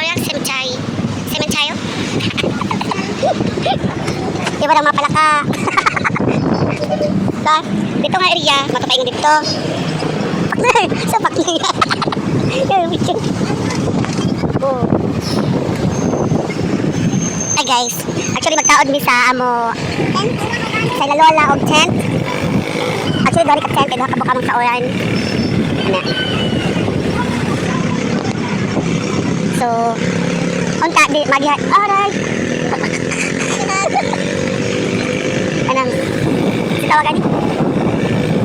Memorial Cemetery. Cemetery? Iba lang mga palaka. So, dito nga area, matupain dito. Sa pakli. Oh. Ay guys, actually magtaod mi sa amo sa lalola og tent. Actually dari ka tent kay duha ka buka sa oran. Ana. So, unta di magihat. Alright. Anang tawagan ni.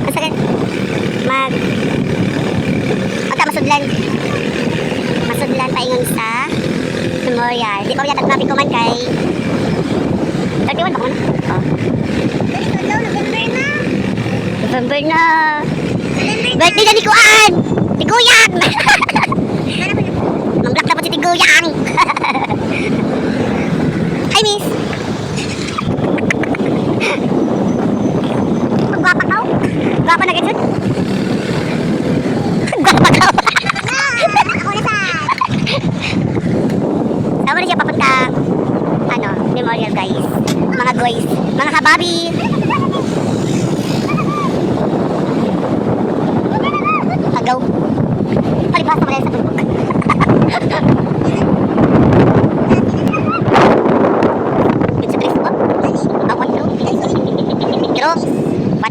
Asa ka? Unta masudlan. Masudlan paingon sa memorial. Di pa yata traffic ko man kay 31 ba ko na? Oh. November na. Birthday na ni Kuan! Tiguyang! Mamblak na po si Tiguyang! Hi, miss! Gwapa ka? Gwapa na ganyan? Gwapa ka? Ako na sa! Saan na siya papunta? Ano? Memorial guys. Mga guys. Mga kababi. Agaw. Palibasa mo lang sa tubog. Good sa 3 po?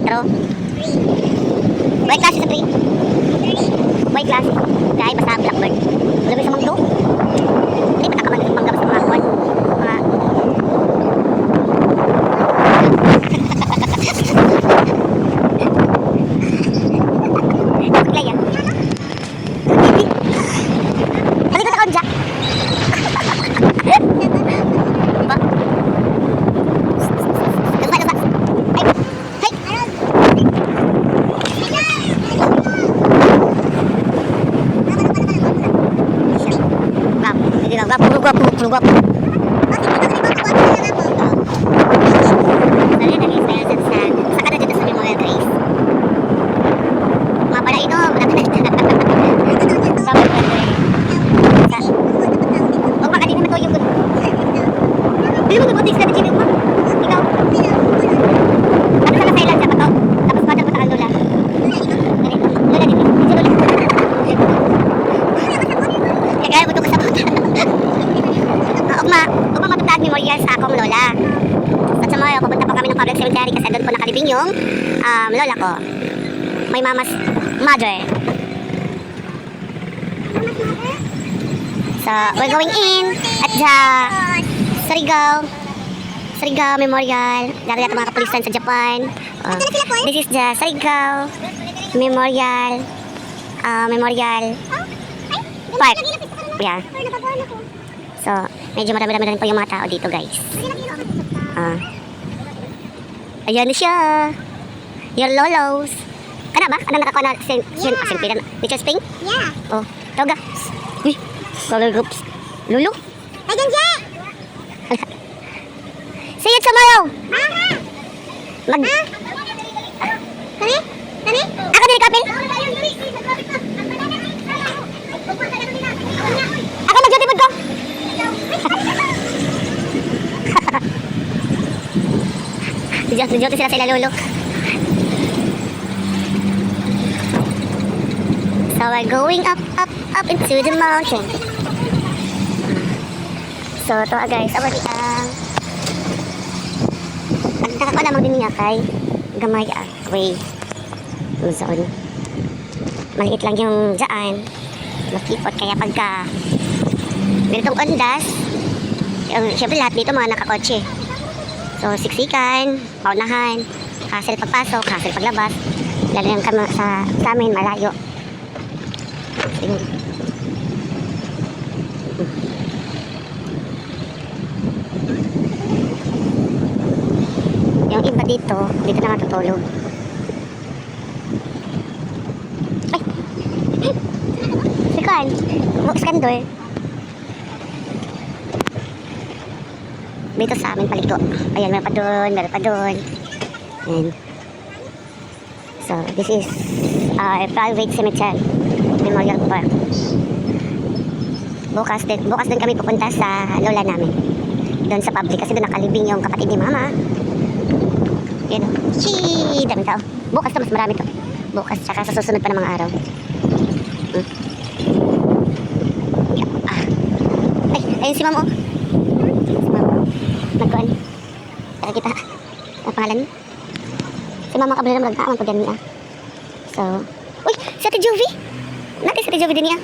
4. White class sa 3. White class. Kaya basta blackbird. Alam mo sa mga 2? Hindi pa nakamanggap sa mga kuwan. Mga... Kaya. Halika sa kaunja. Diba? Lupa. Hey! Puro guwapo. Memorial sa akong lola. At sa mga pupunta pa kami ng public cemetery kasi doon po nakalibing yung lola ko. My mama's mother. So, we're going in at the Surigao Memorial. Dati natin mga kapulisan sa Japan. This is the Surigao Memorial Park. Yeah. So, medyo marami-rami rin po yung mga tao dito, guys. Ayan na siya. Your lolos. Kana ba? Ano nakakuha na? Nature Spring? Yeah. Oh, tawag ka. Uy, color groups. Lulu? Ayan siya! See you tomorrow! Mag... Kani? Ako din kapil? Ako mag-duty food ko? Duty sila sa ilalulok. So we're going up into the mountain. So ito guys, abadi ang nakakuha namang din niya kay gamay way. Zone. Maliit lang yung dyan. Makipot kaya pagka ganitong ondas, syempre lahat dito mga nakakotse. So, siksikan, paunahan, hassle pagpasok, hassle paglabas. Lalo yung sa amin, malayo. Sige. Yung iba dito na matutulog. Ay! Sikan, buksan door. Dito sa amin paliko. Ayan, meron pa doon. And so, this is our private cemetery, Memorial Park. Bukas din kami pupunta sa lola namin. Doon sa public kasi doon nakalibing yung kapatid ni mama. Yun o. Shee! Daming tao. Bukas to, mas marami to. Bukas, tsaka sa susunod pa ng mga araw. Ay, ayun si mama o. Si mama. Nagkuhan. Saka kita. Ang pangalan niya. Si mama Cabrera magagtaan pag ganun niya. So, uy! Si Ate Jovie! Natin si Ate Jovie din niya.